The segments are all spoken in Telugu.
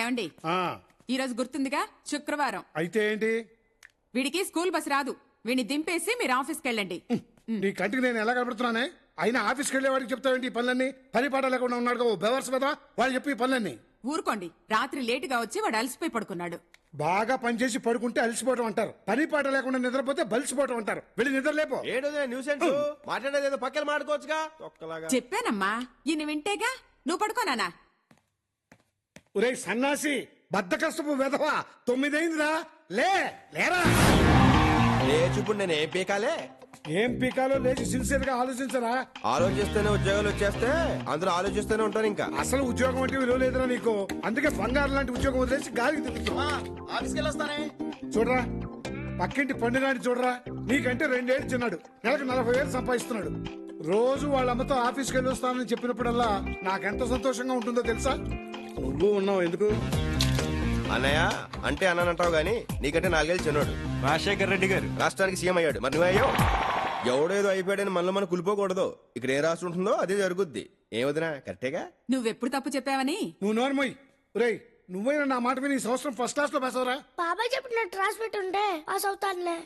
ఏమండి ఈ రోజు గుర్తుందిగా శుక్రవారం అయితే ఏంటి? వీడికి స్కూల్ బస్ రాదు. వీడిని దింపేసి మీరు ఆఫీస్కి వెళ్ళండి. నీ కంటికి నేను ఎలా కనబడుతున్నానే? అయినా ఆఫీస్కి వెళ్ళే వాడికి చెప్తావేంటి ఈ పనులన్నీ? పని పాట లేకుండా ఉన్నాడు బెవర్స్ కదా వాళ్ళు చెప్పి ఈ పనులన్నీ. ఊరుకోండి. రాత్రి లేటుగా వచ్చి వాడు అలసిపోయి పడుకున్నాడు. బాగా పనిచేసి పడుకుంటే అలసిపోవటం అంటారు, పని పాట లేకుండా నిద్రపోతే బలిసిపోవటం అంటారు. వెళ్ళి నిద్ర లేపో. మాట్లాడేది పక్కన మాట్లాడుకోవచ్చుగా. చెప్పానమ్మా, ఈయన వింటేగా. నువ్వు పడుకోనానా? ఒరే సన్నాసి, బద్దకస్తపు వెధవా, 9 అయిందిరా. లేరా ఇప్పుడు నేను ఏం పీకాలే? ఏం పీకాలో లేచి సిన్సియర్ గా ఆలోచించరా? ఆలోచిస్తేనే ఉద్యోగాలు వచ్చేస్తే అందరూ ఆలోచిస్తూనే ఉంటారు. ఇంకా అసలు ఉద్యోగం అంటే విలువ లేదురా నీకు. అందుకే బంగారం లాంటి ఉద్యోగం వదిలేసి గాలికి తిరుగుతున్నా. ఆఫీస్కి వెళ్ళొస్తానే. చూడరా పక్కింటి పండుగాని చూడరా, నీకంటే 2 ఏళ్ళు చిన్నాడు. నెలకు 40,000 సంపాదిస్తున్నాడు. రోజు వాళ్ళ అమ్మతో ఆఫీస్కి వెళ్ళి వస్తానని చెప్పినప్పుడల్లా నాకెంత సంతోషంగా ఉంటుందో తెలుసా? నువ్వు ఉన్నావు ఎందుకు? అన్నయ్య అంటే అన్నానంటావు గానీ నీకంటే 4 ఏళ్ళు చిన్నాడు. రాజశేఖర్ రెడ్డి గారు రాష్ట్రానికి సీఎం అయ్యాడు. మరి నువ్వయ్యావు. ఎవడేదో అయిపోయాడని మనలో కులిపోకూడదు. ఇక్కడ ఏ రాష్ట్రం ఉంటుందో అదే జరుగుద్ది. ఏమదినా కరెక్టేగా? నువ్వెప్పుడు తప్పు చెప్పావని. నువ్వు నోర్మోయ్. రేయ్ నువ్వైనా నా మాట విని ఈ సంవత్సరం ఫస్ట్ క్లాస్ లో పాస్ అవరా? బాబాయ్ చెప్పినట్టు రాసి పెట్టుంటే పాస్ అవుతానులే.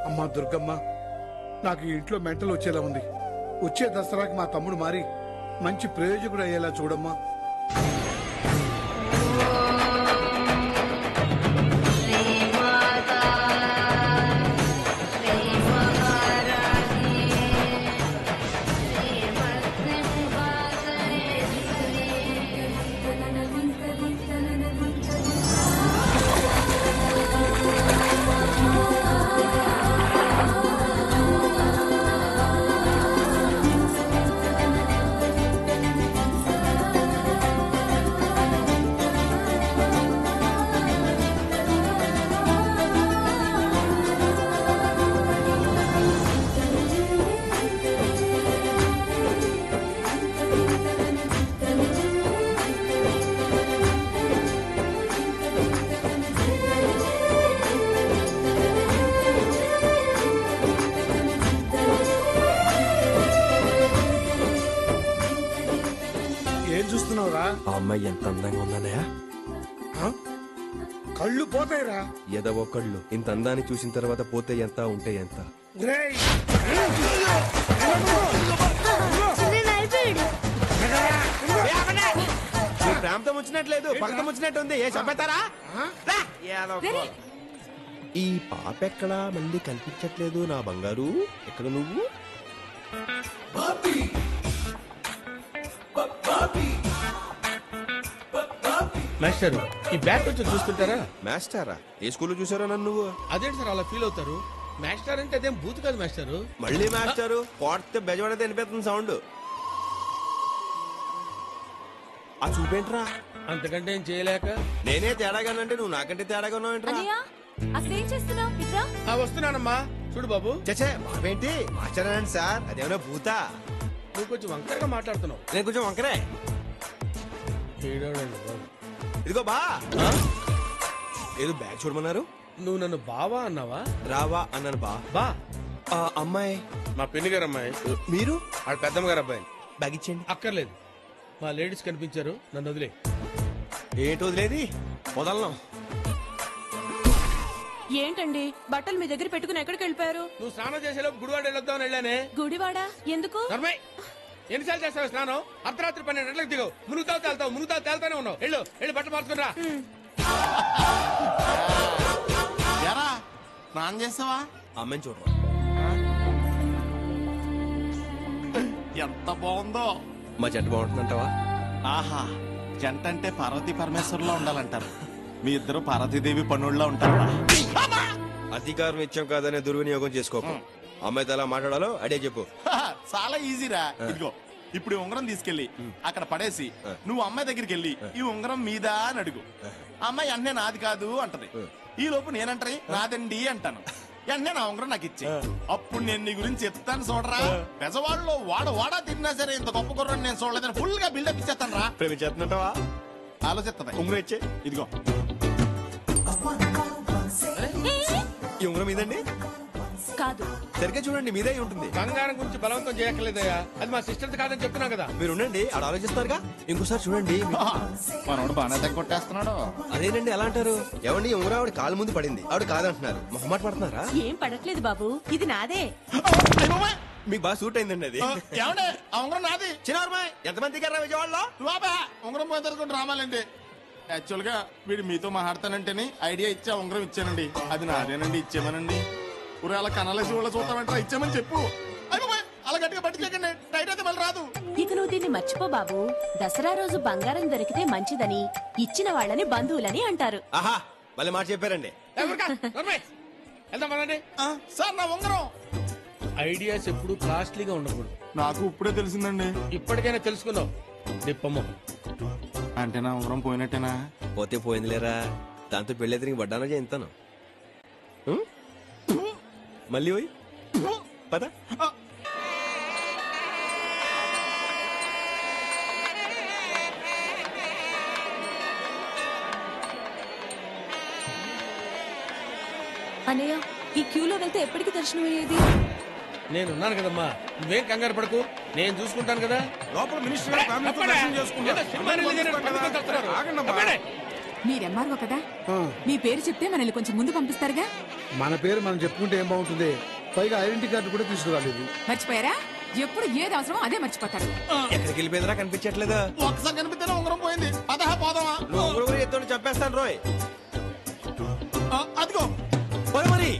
అమ్మా దుర్గమ్మ, నాకు ఈ ఇంట్లో మెంటల్ వచ్చేలా ఉంది. వచ్చే దసరాకి మా తమ్ముడు మారి మంచి ప్రయోజకుడు అయ్యేలా చూడమ్మా. చూస్తున్నావురా? ఆ అమ్మాయి ఎంత అందంగా ఉందన్నయ్య. కళ్ళు పోతాయిరా. ఎదవో కళ్ళు ఇంత అందాన్ని చూసిన తర్వాత పోతే ఎంత ఉంటే ఎంత. ప్రాంతం వచ్చినట్లేదు, పక్కన వచ్చినట్టు ఉంది. ఏ చంపేస్తారా? ఈ పాప ఎక్కడా మళ్ళీ కనిపించట్లేదు. నా బంగారు ఎక్కడ నువ్వు? మాస్టర్ ఈ బ్యాట్ కొంచెం చూసుకుంటారా? మాస్టరా? ఏ స్కూల్లో చూసారా నన్ను? నువ్వు అదేంటి సార్ అలా ఫీల్ అవుతారు? మాస్టర్ అంటే అదేం బూత్ కాదు మాస్టర్. మళ్ళీ మాస్టరు కొడితే బెజవాడైతే వినిపిస్తుంది సౌండ్. ఆ చూపేంట్రా? అంతకంటే ఏం చేయలేక నేనే తేడాగానంటే నువ్వు నాకంటే తేడాగా ఉన్నావేంట్రా? వస్తున్నానమ్మా. చూడు బాబు. చచ్చే బాబేంటి మాస్టరేనండి సార్, అదేమన్నా భూతా? నువ్వు కొంచెం వంకరగా మాట్లాడుతున్నావు. నేను కొంచెం వంకరే. ఇదిగో బా, ఏదో బ్యాగ్ చూడమన్నారు. నువ్వు నన్ను బావా అన్నావా? రావా అన్నాను. బా అమ్మాయి మా పెళ్లి గారు అమ్మాయి. మీరు? ఆడ పెద్దమ్మ గారు అబ్బాయి. బ్యాగ్ ఇచ్చేయండి. అక్కర్లేదు, మా లేడీస్ కనిపించారు, నన్ను వదిలే. ఏంటి వదిలేది? వదలను. ఏంటండి బట్టలు మీ దగ్గర పెట్టుకుని ఎక్కడికి వెళ్ళిపోయారు? నువ్వు స్నానం చేసేలోపు గుడివాడ వెళ్ళొద్దామని వెళ్ళానే. గుడివాడ ఎందుకు? ఎన్నిసార్లు చేస్తావు స్నానం? అర్ధరాత్రి 12 గంటలకు దిగవు. మునుగుతావు తేల్తానే ఉన్నావు. వెళ్ళు బట్టలు మార్చుకురా. స్నానం చేస్తావా? అమ్మాయిని చూడరా. ఎంత బాగుందో. మా జంట బాగుంటుందంటావా? ఆహా, జంట అంటే పార్వతీ పరమేశ్వరులా ఉండాలంటారు. మీ ఇద్దరు పార్వతీదేవి పన్నుళ్ళ ఉంటారా? అధికారం ఇచ్చాం కాదనే దుర్వినియోగం చేసుకోకు. అమ్మాయితో ఎలా మాట్లాడాలో అడే చెప్పు. చాలా ఈజీరా. ఇదిగో ఇప్పుడు ఈ ఉంగరం తీసుకెళ్లి అక్కడ పడేసి నువ్వు అమ్మాయి దగ్గరికి వెళ్ళి ఈ ఉంగరం మీదా అని అడుగు. అమ్మాయి వెంటనే నాది కాదు అంటది. ఈ లోపు నేనంటే నాదండి అంటాను. వెంటనే నా ఉంగరం నాకు ఇచ్చే. అప్పుడు నేను నీ గురించి చెప్తాను చూడరా. పెజవాడలో వాడా తిన్నా సరే ఇంత గొప్ప గుర్రం నేను చూడలేదని ఫుల్ గా బిల్డప్ ఇచ్చేస్తాను రా. ప్రేమించేస్తున్నట్టవా? ఆలోచిస్తుంది. ఉంగరం ఇచ్చే. ఇదిగో ఈ ఉంగరం ఇదండి. కాదు. సరిగ్గా చూడండి మీదే అయి ఉంటుంది. బంగారం గురించి బలవంతం చేయక్కర్లేదయ్యా, అది మా సిస్టర్ కాదని చెప్తున్నాం కదా. మీరు ఉండండి, ఆడ ఆలోచిస్తారుగా. ఇంకోసారి చూడండి. మనోడు బాగా తగ్గ కొట్టేస్తున్నాడు. అదేనండి ఎలా అంటారు? ఏమండి ఉంగరం ఆవిడ కాలు ముందు పడింది, ఆవిడ కాదంటున్నారు. మొహమాట పడుతున్నారా? ఏం పడట్లేదు బాబు, ఇది నాదే. మీకు బాగా సూట్ అయిందండి అది. ఏమండే ఆ ఉంగరం నాది. చిన్నమ్మాయి ఎంతమంది గారా విజయవాడలో? బాబా ఉంగరం పోతారు రామాలండి. యాక్చువల్ గా వీడు మీతో మాట్లాడతానంటేనే ఐడియా ఇచ్చా ఉంగరం ఇచ్చానండి. అది నాదేనండి, ఇచ్చేమనండి. ఊరు అలా కనాలేసి వాళ్ళ చూస్తామంటారా, ఇచ్చామని చెప్పు. అయిపోయి అలా గట్టిగా పట్టుకోకండి, టైట్ అయితే మళ్ళీ రాదు. ఇక నువ్వు దీన్ని మర్చిపో బాబు. దసరా రోజు బంగారం దొరికితే మంచిదని, ఇచ్చిన వాళ్ళని బంధువులని అంటారు. ఆహా మళ్ళీ మాట చెప్పారండి. వెళ్దాం పదండి. సార్ నా ఉంగరం. ఐడియాస్ ఎప్పుడు కాస్ట్లీగా ఉండకూడదు. నాకు ఇప్పుడే తెలిసిందండి. ఇప్పటికైనా తెలుసుకున్నావు దిప్పమ్మ. అంటే నా ఉంగరం పోయినట్టేనా? పోతే పోయింది లేరా, దాంతో పెళ్ళి తిరిగి పడ్డానో చేస్తాను. మళ్ళీ పోయి పద. అనయ్య, ఈ క్యూలో వెళ్తే ఎప్పటికి దర్శనం అయ్యేది? నేనున్నాను కదమ్మా, నువ్వేం కంగారు పడకు, నేను చూసుకుంటాను కదా. లోపల మినిస్టర్ గారు ఫ్యామిలీతో దర్శనం చేసుకుంటారు. ఏదో సినిమా రిలీజ్ అయినట్టు పట్టుకొని వస్తున్నారు. తప్పండి. మీరెమ్మారు కదా, మీ పేరు చెప్తే మనల్ని కొంచెం ముందు పంపిస్తారుగా. మన పేరు మనం చెప్పుకుంటే ఏం బాగుంటుంది? పైగా ఐడెంటిటీ కార్డు కూడా తీసుకురాలేదు. మర్చిపోయారా? ఎప్పుడు ఏది అవసరమో అదే మర్చిపోతారు. ఎక్కడికి వెళ్ళిపోయిందిరా, కనిపించట్లేదా? ఒక్కసారి కనిపిస్తేనే ఉంగరం పోయింది. పదహా పోదామా? నువ్వు ఉంగరం ఎత్తుని చెప్పేస్తాను రోయ్. అదిగో పోయి మరి.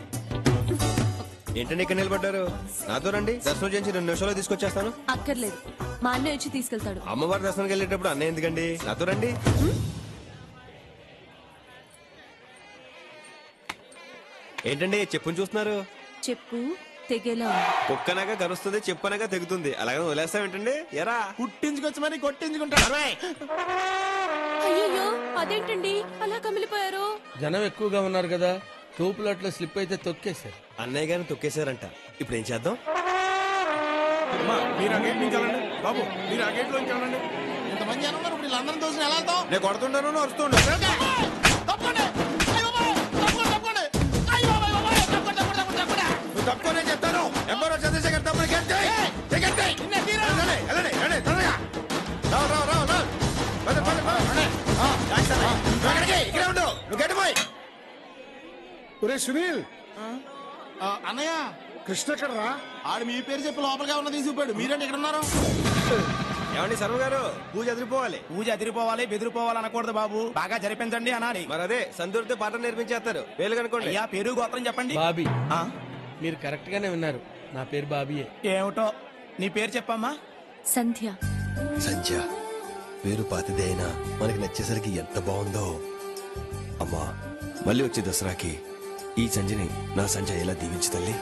ఏంటండి ఇక్కడ నిలబడ్డారు? నాతో రండి, దర్శనం చేసి 2 నిమిషాల్లో తీసుకొచ్చేస్తాను. అక్కర్లేదు, మా అన్నయ్య వచ్చి తీసుకెళ్తాడు. అమ్మవారి దర్శనానికి వెళ్ళేటప్పుడు అన్నయ్య ఎందుకండి? నాతో రండి. ఏంటండి చెప్పుని చూస్తున్నారు? చెప్పు తెగేలా ఉంది. కుక్కనగా గరుస్తుంది, చెప్పనగా తెగుతుంది. అలాగే వదిలేస్తావేంటండి? ఎరా పుట్టించుకొచ్చి మరి కొట్టించుకుంటాడు. అయ్యో అదేంటండి అలా కమిలిపోయారు? జనం ఎక్కువగా ఉన్నారు కదా, తోపులట్లో స్లిప్ అయితే తొక్కేశారు. అన్నయ్య గారిని తొక్కేశారంట. ఇప్పుడు ఏం చేద్దాం? అమ్మా, మీరు ఆ గేట్ నుంచి వెళ్ళండి. బాబు మీరు ఆ గేట్ లోంచి వెళ్ళండి. ఇంతమంది జనం ఉన్నారు, ఇప్పుడు వీళ్ళందరం దోషం ఎలా వెళ్తాం? నేను కొడుతుంటాను, వస్తుండే. తప్పండి. అయ్యో బాబోయ్, తప్పండి, తప్పండి. అయ్యో బాబోయ్, బాబోయ్, తప్పండి, తప్పండి, తప్పండి, తప్పండి. నువ్వు తక్కువనే చెప్తాను. ఎంబరో చంద్రశేఖర్ తప్పని గెంటే. నిన్నే తీరా. వెళ్ళండి, వెళ్ళండి, త్వరగా. రావు, రావు, రావు, రావు. పద, పద, పద. నువ్వు ఎక్కడికి? ఇక్కడే ఉండు. నువ్వు గెట్టిపోయి. ఒరే సునీల్, అన్నయ్య కృష్ణ ఎక్కడరా? ఆడు మీ పేరు చెప్పి లోపలిగా ఉన్న తీసుకుపోయాడు. మీరేంటి ఇక్కడ ఉన్నారు? ఏమండి శర్మ గారు, పూజ ఎదిరిపోవాలి. పూజ ఎదిరిపోవాలి, బెదిరిపోవాలి అనకూడదు బాబు. బాగా జరిపించండి అనాలి. మరి అదే సందూరితో పాట నేర్పించేస్తారు. వేలు కనుకోండి. అయ్యా పేరు గోత్రం చెప్పండి. బాబీ, ఆ, మీరు కరెక్ట్ గానే విన్నారు, నా పేరు బాబీయే. ఏమిటో నీ పేరు చెప్పమ్మా. సంధ్య. సంధ్య పేరు పాతిదే అయినా మనకి నచ్చేసరికి ఎంత బాగుందో. అమ్మా మళ్ళీ వచ్చే దసరాకి ఈ సంధ్యని నా సంధ్య ఎలా దీవించు తల్లి.